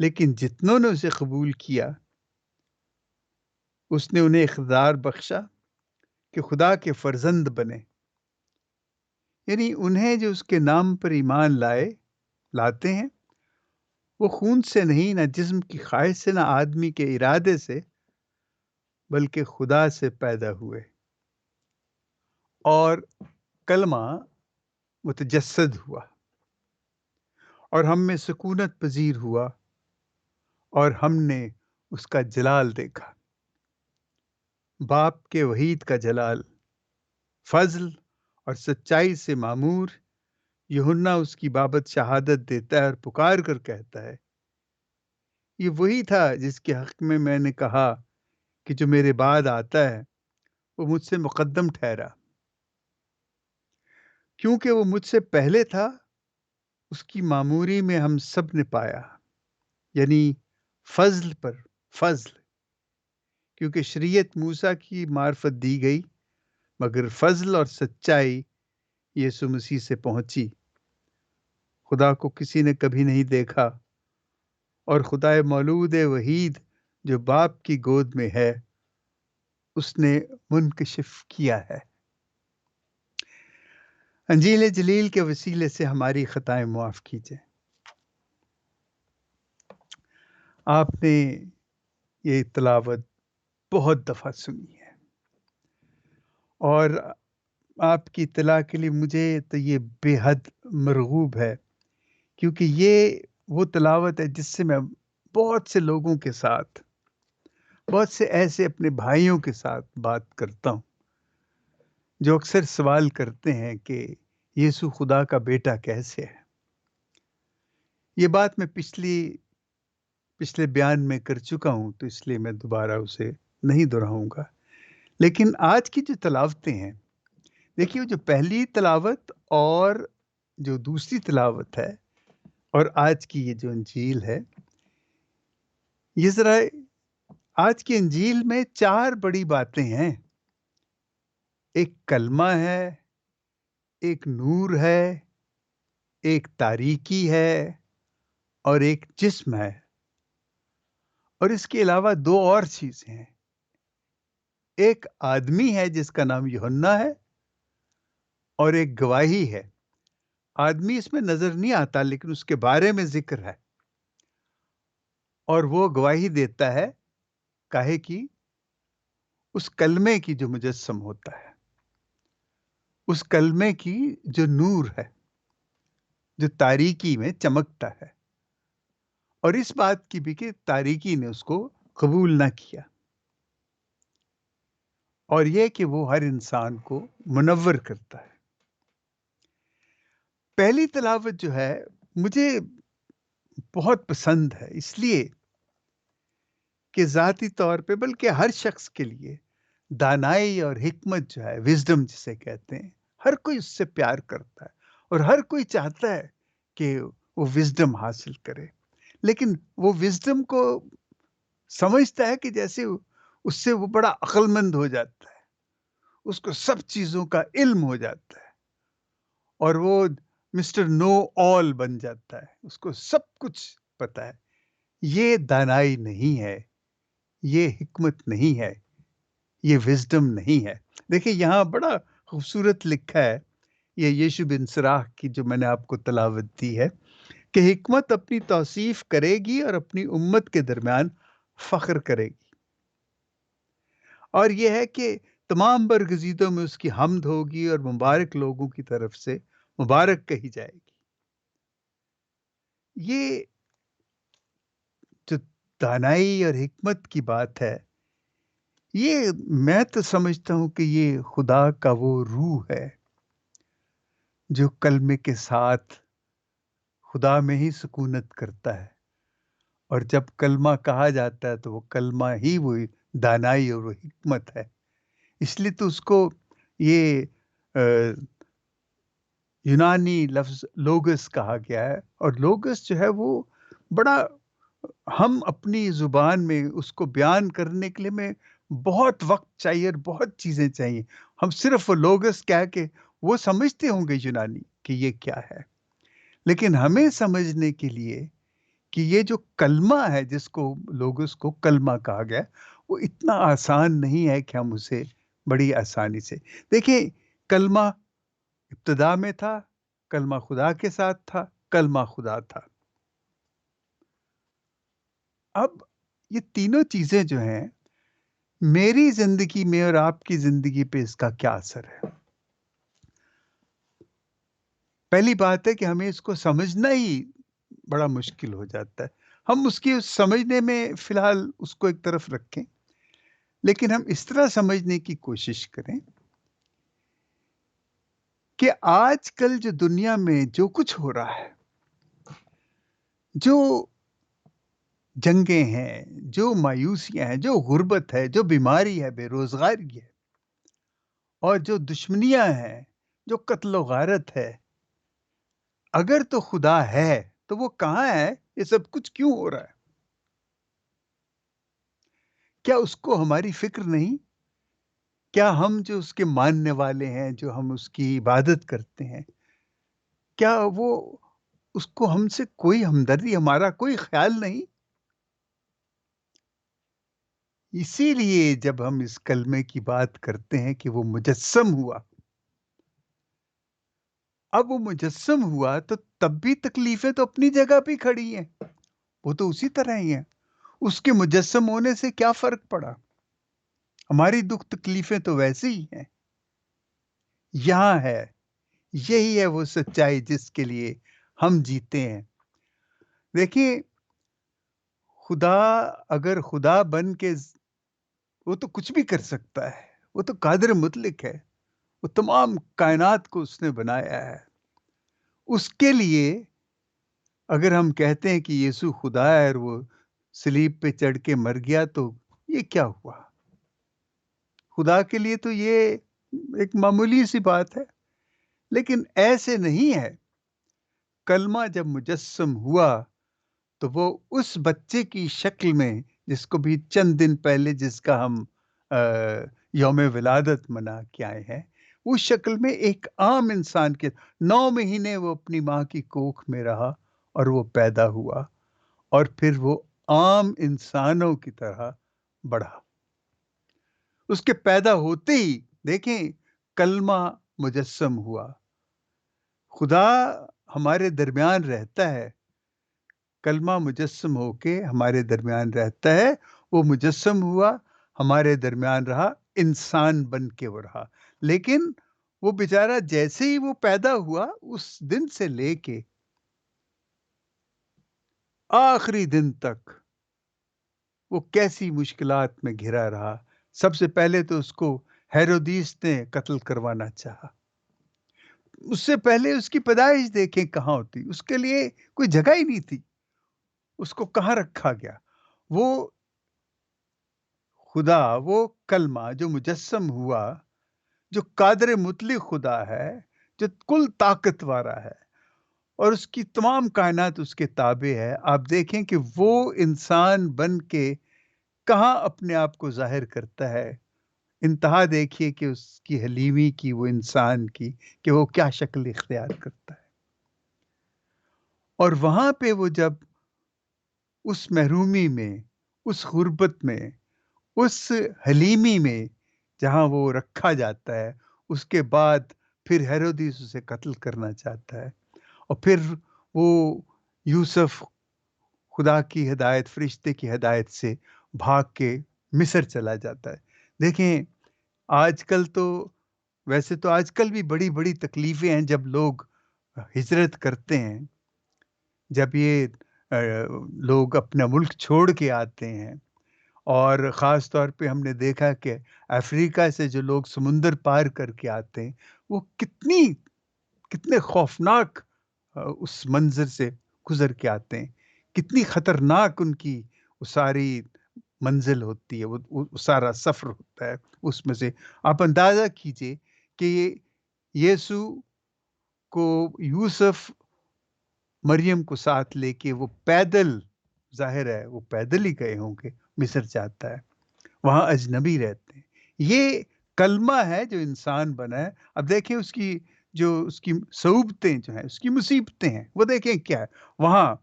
لیکن جتنوں نے اسے قبول کیا اس نے انہیں اقتدار بخشا کہ خدا کے فرزند بنے، یعنی انہیں جو اس کے نام پر ایمان لاتے ہیں، وہ خون سے نہیں، نہ جسم کی خواہش سے، نہ آدمی کے ارادے سے، بلکہ خدا سے پیدا ہوئے، اور کلمہ متجسد ہوا اور ہم میں سکونت پذیر ہوا، اور ہم نے اس کا جلال دیکھا، باپ کے وحید کا جلال، فضل اور سچائی سے معمور۔ یوحنا اس کی بابت شہادت دیتا ہے اور پکار کر کہتا ہے، یہ وہی تھا جس کے حق میں نے کہا کہ جو میرے بعد آتا ہے وہ مجھ سے مقدم ٹھہرا، کیونکہ وہ مجھ سے پہلے تھا۔ اس کی معموری میں ہم سب نے پایا، یعنی فضل پر فضل، کیونکہ شریعت موسیٰ کی معرفت دی گئی، مگر فضل اور سچائی یسوع مسیح سے پہنچی۔ خدا کو کسی نے کبھی نہیں دیکھا، اور خدا مولود وحید جو باپ کی گود میں ہے اس نے منکشف کیا ہے۔ انجیل جلیل کے وسیلے سے ہماری خطائیں معاف کیجئے۔ آپ نے یہ تلاوت بہت دفعہ سنی ہے، اور آپ کی اطلاع کے لیے مجھے تو یہ بے حد مرغوب ہے، کیونکہ یہ وہ تلاوت ہے جس سے میں بہت سے لوگوں کے ساتھ، بہت سے ایسے اپنے بھائیوں کے ساتھ بات کرتا ہوں جو اکثر سوال کرتے ہیں کہ یسوع خدا کا بیٹا کیسے ہے۔ یہ بات میں پچھلے بیان میں کر چکا ہوں، تو اس لیے میں دوبارہ اسے نہیں دہراؤں گا۔ لیکن آج کی جو تلاوتیں ہیں، دیکھیے جو پہلی تلاوت اور جو دوسری تلاوت ہے اور آج کی یہ جو انجیل ہے، یہ ذرا آج کی انجیل میں 4 بڑی باتیں ہیں۔ ایک کلمہ ہے، ایک نور ہے، ایک تاریکی ہے، اور ایک جسم ہے، اور اس کے علاوہ 2 اور چیزیں ہیں۔ ایک آدمی ہے جس کا نام یوحنا ہے، اور ایک گواہی ہے۔ آدمی اس میں نظر نہیں آتا، لیکن اس کے بارے میں ذکر ہے، اور وہ گواہی دیتا ہے کاہے کی؟ اس کلمے کی جو مجسم ہوتا ہے، اس کلمے کی جو نور ہے، جو تاریکی میں چمکتا ہے، اور اس بات کی بھی کہ تاریکی نے اس کو قبول نہ کیا، اور یہ کہ وہ ہر انسان کو منور کرتا ہے۔ پہلی تلاوت جو ہے مجھے بہت پسند ہے، اس لیے کہ ذاتی طور پہ بلکہ ہر شخص کے لیے دانائی اور حکمت جو ہے، وزڈم جسے کہتے ہیں، ہر کوئی اس سے پیار کرتا ہے، اور ہر کوئی چاہتا ہے کہ وہ وزڈم حاصل کرے، لیکن وہ وزڈم کو سمجھتا ہے کہ جیسے اس سے وہ بڑا عقل مند ہو جاتا ہے، اس کو سب چیزوں کا علم ہو جاتا ہے، اور وہ مسٹر نو آل بن جاتا ہے، اس کو سب کچھ پتا ہے۔ یہ دانائی نہیں ہے، یہ حکمت نہیں ہے، یہ وزڈم نہیں ہے۔ دیکھیں یہاں بڑا خوبصورت لکھا ہے، یہ یشوع بن سراخ کی جو میں نے آپ کو تلاوت دی ہے، کہ حکمت اپنی توصیف کرے گی اور اپنی امت کے درمیان فخر کرے گی، اور یہ ہے کہ تمام برگزیدوں میں اس کی حمد ہوگی، اور مبارک لوگوں کی طرف سے مبارک کہی جائے گی۔ یہ جو دانائی اور حکمت کی بات ہے، یہ میں تو سمجھتا ہوں کہ یہ خدا کا وہ روح ہے جو کلمے کے ساتھ خدا میں ہی سکونت کرتا ہے، اور جب کلمہ کہا جاتا ہے تو وہ کلمہ ہی وہی دانائی اور وہ حکمت ہے۔ اس لیے تو اس کو یہ یونانی لفظ لوگس کہا گیا ہے، اور لوگس جو ہے وہ بڑا، ہم اپنی زبان میں اس کو بیان کرنے کے لیے میں بہت وقت چاہیے اور بہت چیزیں چاہیے۔ ہم صرف وہ لوگس کہہ کے وہ سمجھتے ہوں گے یونانی کہ یہ کیا ہے، لیکن ہمیں سمجھنے کے لیے کہ یہ جو کلمہ ہے جس کو لوگ اس کو کلمہ کہا گیا، وہ اتنا آسان نہیں ہے کہ ہم اسے بڑی آسانی سے دیکھیں۔ کلمہ ابتدا میں تھا، کلمہ خدا کے ساتھ تھا، کلمہ خدا تھا۔ اب یہ تینوں چیزیں جو ہیں، میری زندگی میں اور آپ کی زندگی پہ اس کا کیا اثر ہے؟ پہلی بات ہے کہ ہمیں اس کو سمجھنا ہی بڑا مشکل ہو جاتا ہے۔ ہم اس کی سمجھنے میں فی الحال اس کو ایک طرف رکھیں، لیکن ہم اس طرح سمجھنے کی کوشش کریں کہ آج کل جو دنیا میں جو کچھ ہو رہا ہے، جو جنگیں ہیں، جو مایوسیاں ہیں، جو غربت ہے، جو بیماری ہے، بے روزگاری ہے، اور جو دشمنیاں ہیں، جو قتل و غارت ہے، اگر تو خدا ہے تو وہ کہاں ہے؟ یہ سب کچھ کیوں ہو رہا ہے؟ کیا اس کو ہماری فکر نہیں؟ کیا ہم جو اس کے ماننے والے ہیں، جو ہم اس کی عبادت کرتے ہیں، کیا وہ اس کو ہم سے کوئی ہمدردی، ہمارا کوئی خیال نہیں؟ اسی لیے جب ہم اس کلمے کی بات کرتے ہیں کہ وہ مجسم ہوا، اب وہ مجسم ہوا تو تب بھی تکلیفیں تو اپنی جگہ پہ کھڑی ہیں، وہ تو اسی طرح ہی ہیں۔ اس کے مجسم ہونے سے کیا فرق پڑا؟ ہماری دکھ تکلیفیں تو ویسے ہی ہیں۔ یہاں ہے، یہی ہے وہ سچائی جس کے لیے ہم جیتے ہیں۔ دیکھیے، خدا اگر خدا بن کے وہ تو کچھ بھی کر سکتا ہے، وہ تو قادر مطلق ہے، وہ تمام کائنات کو اس نے بنایا ہے۔ اس کے لیے اگر ہم کہتے ہیں کہ یسوع خدا ہے اور وہ صلیب پہ چڑھ کے مر گیا، تو یہ کیا ہوا؟ خدا کے لیے تو یہ ایک معمولی سی بات ہے، لیکن ایسے نہیں ہے۔ کلمہ جب مجسم ہوا تو وہ اس بچے کی شکل میں، جس کو بھی چند دن پہلے جس کا ہم آ، یوم ولادت منا کے آئے ہیں، اس شکل میں ایک عام انسان کے 9 مہینے وہ اپنی ماں کی کوکھ میں رہا اور وہ پیدا ہوا، اور پھر وہ عام انسانوں کی طرح بڑھا۔ اس کے پیدا ہوتے ہی دیکھیں، کلمہ مجسم ہوا۔ خدا ہمارے درمیان رہتا ہے، کلمہ مجسم ہو کے ہمارے درمیان رہتا ہے۔ وہ مجسم ہوا، ہمارے درمیان رہا، انسان بن کے وہ رہا۔ لیکن وہ بیچارہ جیسے ہی وہ پیدا ہوا، اس دن سے لے کے آخری دن تک وہ کیسی مشکلات میں گھرا رہا۔ سب سے پہلے تو اس کو ہیرودیس نے قتل کروانا چاہا۔ اس سے پہلے اس کی پیدائش دیکھیں کہاں ہوتی، اس کے لیے کوئی جگہ ہی نہیں تھی، اس کو کہاں رکھا گیا؟ وہ خدا، وہ کلمہ جو مجسم ہوا، جو قادر مطلق خدا ہے، جو کل طاقت والا ہے، اور اس کی تمام کائنات اس کے تابع ہے۔ آپ دیکھیں کہ وہ انسان بن کے کہاں اپنے آپ کو ظاہر کرتا ہے۔ انتہا دیکھیے کہ اس کی حلیمی کی، وہ انسان کی، کہ وہ کیا شکل اختیار کرتا ہے۔ اور وہاں پہ وہ جب اس محرومی میں، اس غربت میں، اس حلیمی میں جہاں وہ رکھا جاتا ہے، اس کے بعد پھر ہیرودیس اسے قتل کرنا چاہتا ہے، اور پھر وہ یوسف خدا کی ہدایت، فرشتے کی ہدایت سے بھاگ کے مصر چلا جاتا ہے۔ دیکھیں، آج کل تو ویسے تو آج کل بھی بڑی بڑی تکلیفیں ہیں جب لوگ ہجرت کرتے ہیں، جب یہ لوگ اپنا ملک چھوڑ کے آتے ہیں، اور خاص طور پہ ہم نے دیکھا کہ افریقہ سے جو لوگ سمندر پار کر کے آتے ہیں، وہ کتنے خوفناک اس منظر سے گزر کے آتے ہیں، کتنی خطرناک ان کی وہ ساری منزل ہوتی ہے، وہ سارا سفر ہوتا ہے۔ اس میں سے آپ اندازہ کیجئے کہ یسوع کو یوسف مریم کو ساتھ لے کے وہ پیدل، ظاہر ہے وہ پیدل ہی گئے ہوں گے، مصر جاتا ہے، وہاں اجنبی رہتے ہیں۔ یہ کلمہ ہے جو انسان بنا ہے۔ اب دیکھیں اس کی صعوبتیں جو ہیں، اس کی مصیبتیں ہیں، وہ دیکھیں کیا ہے وہاں۔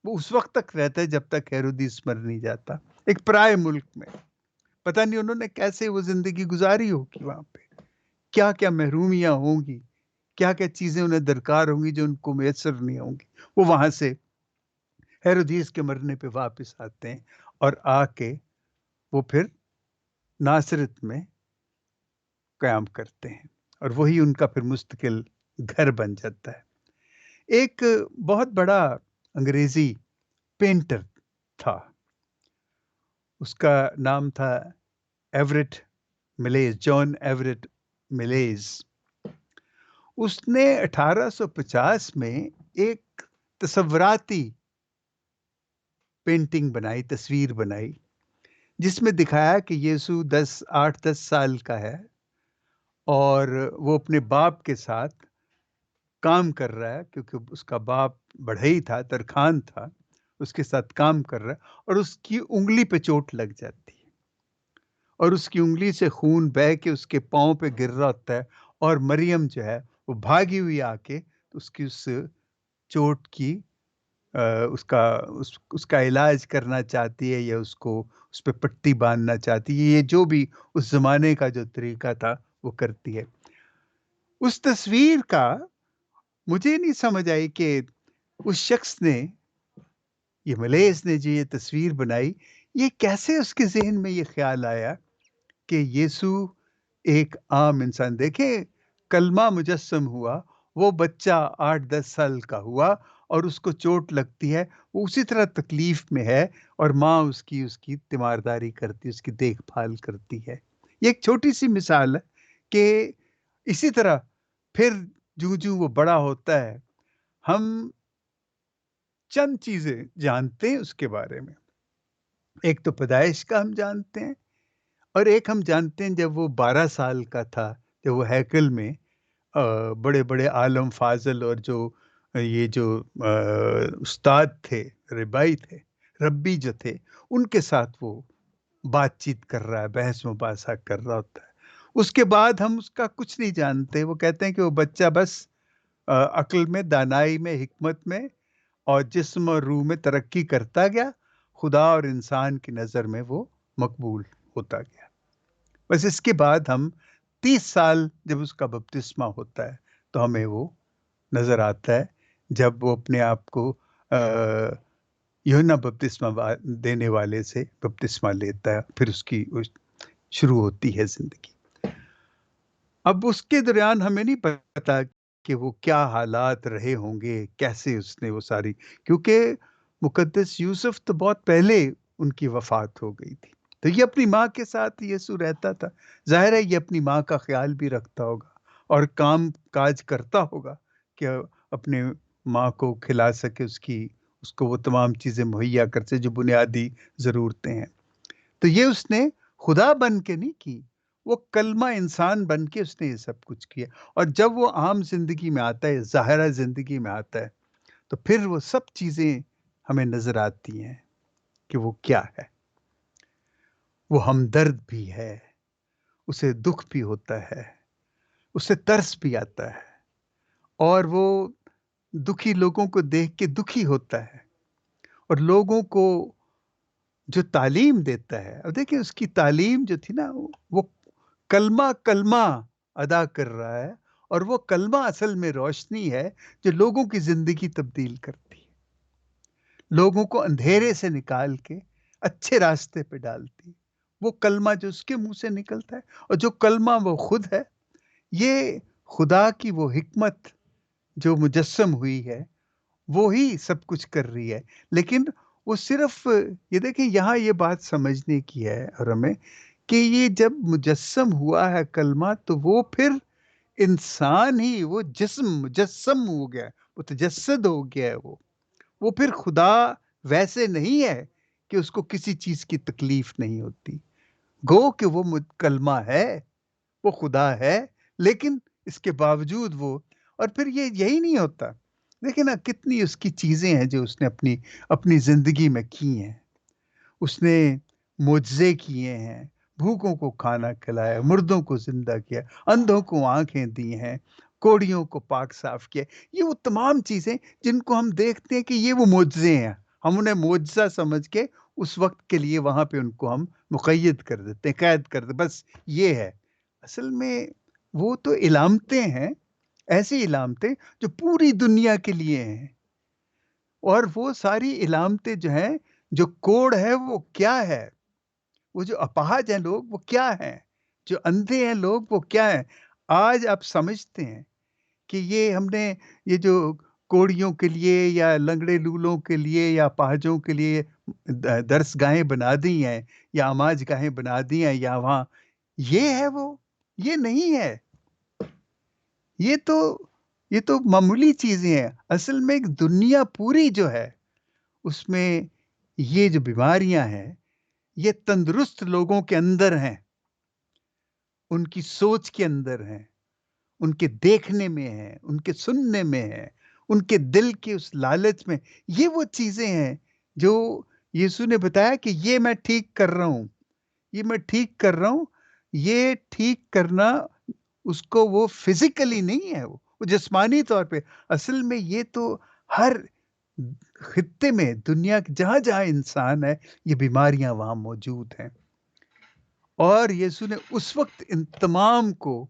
وہ اس وقت تک رہتا ہے جب تک ہیرودیس مر نہیں جاتا، ایک پرائے ملک میں۔ پتہ نہیں انہوں نے کیسے وہ زندگی گزاری ہوگی وہاں پہ، کیا کیا محرومیاں ہوں گی، کیا کیا چیزیں انہیں درکار ہوں گی جو ان کو میسر نہیں ہوں گی۔ وہ وہاں سے ہیرودیس کے مرنے پہ واپس آتے ہیں اور آ کے وہ پھر ناصرت میں قیام کرتے ہیں، اور وہی ان کا پھر مستقل گھر بن جاتا ہے۔ ایک بہت بڑا انگریزی پینٹر تھا، اس کا نام تھا ایوریٹ ملیز، جان ایوریٹ ملیز۔ اس نے 1850 میں ایک تصوراتی پینٹنگ بنائی، تصویر بنائی، جس میں دکھایا کہ یسوع 8-10 سال کا ہے اور وہ اپنے باپ کے ساتھ کام کر رہا ہے، کیونکہ اس کا باپ بڑھئی تھا، ترکھان تھا، اس کے ساتھ کام کر رہا ہے، اور اس کی انگلی پہ چوٹ لگ جاتی ہے اور اس کی انگلی سے خون بہہ کے اس کے پاؤں پہ گر رہا ہوتا ہے، اور مریم جو ہے وہ بھاگی ہوئی آ کے اس چوٹ کی اس کا علاج کرنا چاہتی ہے، یا اس پہ پٹی باندھنا چاہتی ہے، یہ جو بھی اس زمانے کا جو طریقہ تھا وہ کرتی ہے۔ اس تصویر کا مجھے نہیں سمجھ آئی کہ اس شخص نے، یہ ملیز نے جو یہ تصویر بنائی، یہ کیسے اس کے ذہن میں یہ خیال آیا کہ یسوع ایک عام انسان، دیکھیں کلمہ مجسم ہوا، وہ بچہ 8-10 سال کا ہوا اور اس کو چوٹ لگتی ہے، وہ اسی طرح تکلیف میں ہے، اور ماں اس کی تیمارداری کرتی، اس کی دیکھ بھال کرتی ہے۔ یہ ایک چھوٹی سی مثال ہے کہ اسی طرح پھر جو وہ بڑا ہوتا ہے، ہم چند چیزیں جانتے ہیں اس کے بارے میں۔ ایک تو پیدائش کا ہم جانتے ہیں، اور ایک ہم جانتے ہیں جب وہ 12 سال کا تھا، جب وہ ہیکل میں بڑے بڑے عالم فاضل اور یہ جو استاد تھے، ربائی تھے، ربی جو تھے، ان کے ساتھ وہ بات چیت کر رہا ہے، بحث مباحثہ کر رہا ہوتا ہے۔ اس کے بعد ہم اس کا کچھ نہیں جانتے، وہ کہتے ہیں کہ وہ بچہ بس عقل میں، دانائی میں، حکمت میں اور جسم اور روح میں ترقی کرتا گیا، خدا اور انسان کی نظر میں وہ مقبول ہوتا گیا۔ بس اس کے بعد ہم 30 سال جب اس کا بپتسمہ ہوتا ہے تو ہمیں وہ نظر آتا ہے، جب وہ اپنے آپ کو یوحنا بپتسمہ دینے والے سے بپتسمہ لیتا ہے، پھر اس کی شروع ہوتی ہے زندگی۔ اب اس کے دوران ہمیں نہیں پتا کہ وہ کیا حالات رہے ہوں گے، کیسے اس نے وہ ساری، کیونکہ مقدس یوسف تو بہت پہلے ان کی وفات ہو گئی تھی، تو یہ اپنی ماں کے ساتھ یسوع رہتا تھا، ظاہر ہے یہ اپنی ماں کا خیال بھی رکھتا ہوگا اور کام کاج کرتا ہوگا کہ اپنے ماں کو کھلا سکے، اس کو وہ تمام چیزیں مہیا کر سکے جو بنیادی ضرورتیں ہیں۔ تو یہ اس نے خدا بن کے نہیں کی، وہ کلمہ انسان بن کے اس نے یہ سب کچھ کیا، اور جب وہ عام زندگی میں آتا ہے، ظاہرہ زندگی میں آتا ہے، تو پھر وہ سب چیزیں ہمیں نظر آتی ہیں کہ وہ کیا ہے۔ وہ ہمدرد بھی ہے، اسے دکھ بھی ہوتا ہے، اسے ترس بھی آتا ہے، اور وہ دکھی لوگوں کو دیکھ کے دکھی ہوتا ہے، اور لوگوں کو جو تعلیم دیتا ہے، اور دیکھیں اس کی تعلیم جو تھی نا، وہ کلمہ کلمہ ادا کر رہا ہے، اور وہ کلمہ اصل میں روشنی ہے جو لوگوں کی زندگی تبدیل کرتی ہے، لوگوں کو اندھیرے سے نکال کے اچھے راستے پہ ڈالتی ہے۔ وہ کلمہ جو اس کے منہ سے نکلتا ہے، اور جو کلمہ وہ خود ہے، یہ خدا کی وہ حکمت جو مجسم ہوئی ہے، وہی سب کچھ کر رہی ہے۔ لیکن وہ صرف یہ دیکھیں یہاں یہ بات سمجھنے کی ہے، اور ہمیں کہ یہ جب مجسم ہوا ہے کلمہ، تو وہ پھر انسان ہی، وہ جسم مجسم ہو گیا، وہ تجسد ہو گیا ہے، وہ پھر خدا ویسے نہیں ہے کہ اس کو کسی چیز کی تکلیف نہیں ہوتی، گو کہ وہ کلمہ ہے، وہ خدا ہے، لیکن اس کے باوجود وہ، اور پھر یہی نہیں ہوتا، دیکھیں نا کتنی اس کی چیزیں ہیں جو اس نے اپنی زندگی میں کی ہیں۔ اس نے معجزے کیے ہیں، بھوکوں کو کھانا کھلایا، مردوں کو زندہ کیا، اندھوں کو آنکھیں دی ہیں، کوڑیوں کو پاک صاف کیا۔ یہ وہ تمام چیزیں جن کو ہم دیکھتے ہیں کہ یہ وہ معجزے ہیں، ہم انہیں معجزہ سمجھ کے اس وقت کے لیے وہاں پہ ان کو ہم مقید کر دیتے ہیں، قید کر دیتے، بس یہ ہے۔ اصل میں وہ تو علامتیں ہیں، ایسی علامتیں جو پوری دنیا کے لیے ہیں، اور وہ ساری علامتیں جو ہیں، جو کوڑ ہے وہ کیا ہے، وہ جو اپاہج ہیں لوگ وہ کیا ہیں، جو اندھے ہیں لوگ وہ کیا ہیں۔ آج آپ سمجھتے ہیں کہ یہ ہم نے یہ جو کوڑیوں کے لیے یا لنگڑے لولوں کے لیے یا اپاہجوں کے لیے درس گاہیں بنا دی ہیں یا آماج گاہیں بنا دی ہیں یا وہاں، یہ ہے وہ، یہ نہیں ہے۔ یہ تو یہ تو معمولی چیزیں ہیں۔ اصل میں ایک دنیا پوری جو ہے اس میں یہ جو بیماریاں ہیں یہ تندرست لوگوں کے اندر ہیں، ان کی سوچ کے اندر ہیں، ان کے دیکھنے میں ہے، ان کے سننے میں ہے، ان کے دل کے اس لالچ میں۔ یہ وہ چیزیں ہیں جو یسوع نے بتایا کہ یہ میں ٹھیک کر رہا ہوں، یہ میں ٹھیک کر رہا ہوں۔ یہ ٹھیک کرنا اس کو وہ فزیکلی نہیں ہے، وہ جسمانی طور پہ۔ اصل میں یہ تو ہر خطے میں، دنیا کے جہاں جہاں انسان ہے یہ بیماریاں وہاں موجود ہیں۔ اور یسوع نے اس وقت ان تمام کو،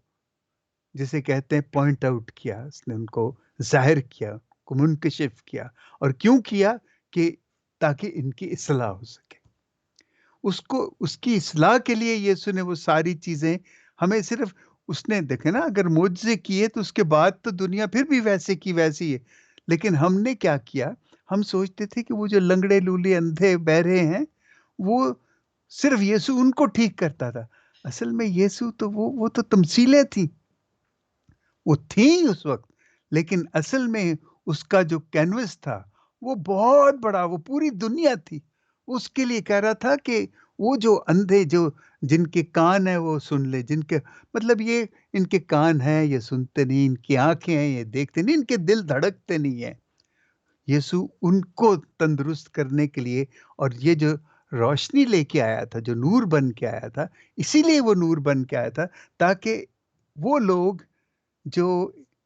جسے کہتے ہیں، پوائنٹ آؤٹ کیا، اس نے ان کو ظاہر کیا، کو منکشف کیا۔ اور کیوں کیا؟ کہ تاکہ ان کی اصلاح ہو سکے۔ اس کی اصلاح کے لیے یسوع نے وہ ساری چیزیں ہمیں صرف، اس نے دیکھے نا، اگر معجزے کیے تو اس کے بعد تو دنیا پھر بھی ویسے کی ویسی ہے، لیکن ہم نے کیا کیا؟ ہم سوچتے تھے کہ وہ جو لنگڑے لولے اندھے بہرے ہیں وہ صرف یسوع ان کو ٹھیک کرتا تھا۔ اصل میں یسوع تو وہ تو تمثیلیں تھیں، وہ تھیں اس وقت، لیکن اصل میں اس کا جو کینوس تھا وہ بہت بڑا، وہ پوری دنیا تھی۔ اس کے لیے کہہ رہا تھا کہ وہ جو اندھے، جو جن کے کان ہیں وہ سن لے، جن کے مطلب یہ ان کے کان ہیں یہ سنتے نہیں، ان کی آنکھیں ہیں یہ دیکھتے نہیں، ان کے دل دھڑکتے نہیں ہیں۔ یسوع ان کو تندرست کرنے کے لیے، اور یہ جو روشنی لے کے آیا تھا، جو نور بن کے آیا تھا، اسی لیے وہ نور بن کے آیا تھا تاکہ وہ لوگ جو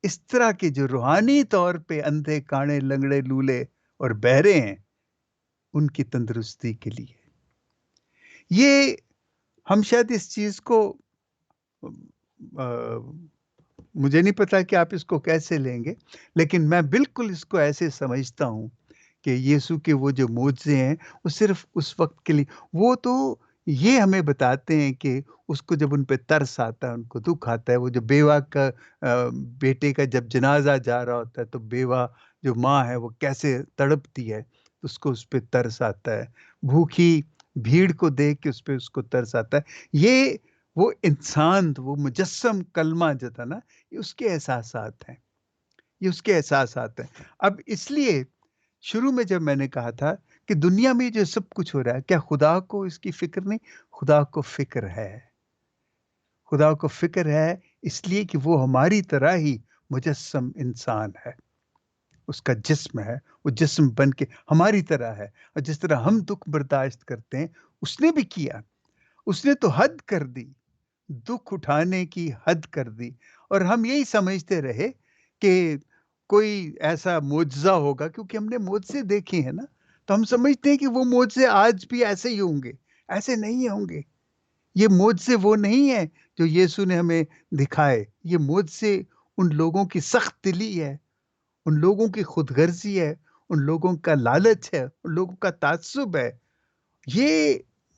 اس طرح کے، جو روحانی طور پہ اندھے کانے لنگڑے لولے اور بہرے ہیں، ان کی تندرستی کے لیے۔ یہ ہم شاید اس چیز کو آ، مجھے نہیں پتا کہ آپ اس کو کیسے لیں گے، لیکن میں بالکل اس کو ایسے سمجھتا ہوں کہ یسوع کے وہ جو معجزے ہیں وہ صرف اس وقت کے لیے، وہ تو یہ ہمیں بتاتے ہیں کہ اس کو جب ان پہ ترس آتا ہے، ان کو دکھ آتا ہے، وہ جو بیوہ کا بیٹے کا جب جنازہ جا رہا ہوتا ہے تو بیوہ جو ماں ہے وہ کیسے تڑپتی ہے، اس کو اس پہ ترس آتا ہے، بھوکی بھیڑ کو دیکھ کے اس کو ترس آتا ہے۔ یہ وہ انسان، وہ مجسم کلمہ جو تھا نا، یہ اس کے احساسات ہیں، یہ اس کے احساسات ہیں۔ اب اس لیے شروع میں جب میں نے کہا تھا کہ دنیا میں جو سب کچھ ہو رہا ہے، کیا خدا کو اس کی فکر نہیں؟ خدا کو فکر ہے، خدا کو فکر ہے، اس لیے کہ وہ ہماری طرح ہی مجسم انسان ہے، اس کا جسم ہے، وہ جسم بن کے ہماری طرح ہے، اور جس طرح ہم دکھ برداشت کرتے ہیں اس نے بھی کیا۔ اس نے تو حد کر دی، دکھ اٹھانے کی حد کر دی، اور ہم یہی سمجھتے رہے کہ کوئی ایسا معجزہ ہوگا، کیونکہ ہم نے معجزے دیکھے ہیں نا، تو ہم سمجھتے ہیں کہ وہ معجزے آج بھی ایسے ہی ہوں گے۔ ایسے نہیں ہوں گے۔ یہ معجزے وہ نہیں ہیں جو یسوع نے ہمیں دکھائے۔ یہ معجزے ان لوگوں کی سخت دلی ہے، ان لوگوں کی خود غرضی ہے، ان لوگوں کا لالچ ہے، ان لوگوں کا تعصب ہے۔ یہ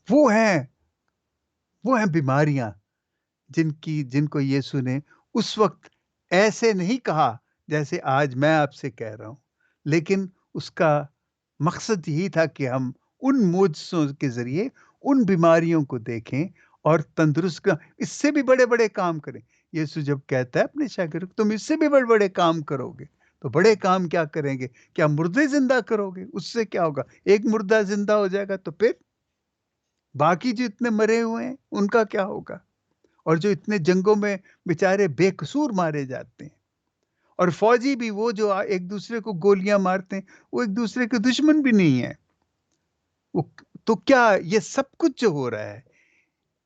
وہ ہیں بیماریاں جن کو یسوع نے اس وقت ایسے نہیں کہا جیسے آج میں آپ سے کہہ رہا ہوں، لیکن اس کا مقصد یہی تھا کہ ہم ان معجزوں کے ذریعے ان بیماریوں کو دیکھیں اور تندرست اس سے بھی بڑے بڑے کام کریں۔ یسوع جب کہتا ہے اپنے شاگردوں کو، تم اس سے بھی بڑے بڑے کام کرو گے، تو بڑے کام کیا کریں گے؟ کیا مردے زندہ کرو گے؟ اس سے کیا ہوگا؟ ایک مردہ زندہ ہو جائے گا تو پھر باقی جو اتنے مرے ہوئے ہیں ان کا کیا ہوگا؟ اور جو اتنے جنگوں میں بیچارے بے قصور مارے جاتے ہیں، اور فوجی بھی وہ جو ایک دوسرے کو گولیاں مارتے ہیں، وہ ایک دوسرے کے دشمن بھی نہیں ہے۔ تو کیا یہ سب کچھ جو ہو رہا ہے،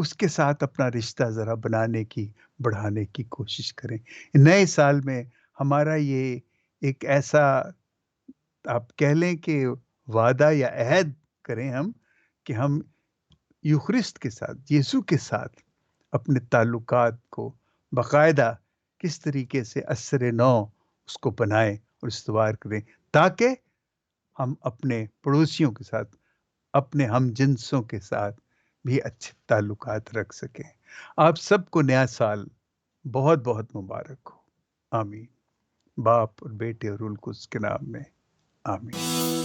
اس کے ساتھ اپنا رشتہ ذرا بنانے کی، بڑھانے کی کوشش کریں۔ نئے سال میں ہمارا یہ ایک ایسا، آپ کہہ لیں کہ وعدہ یا عہد کریں ہم، کہ ہم یوخرسٹ کے ساتھ، یسوع کے ساتھ اپنے تعلقات کو باقاعدہ کس طریقے سے اثر نو اس کو بنائیں اور استوار کریں، تاکہ ہم اپنے پڑوسیوں کے ساتھ، اپنے ہم جنسوں کے ساتھ بھی اچھے تعلقات رکھ سکیں۔ آپ سب کو نیا سال بہت بہت مبارک ہو۔ آمین۔ باپ اور بیٹے اور روح القدس کے نام میں آمین۔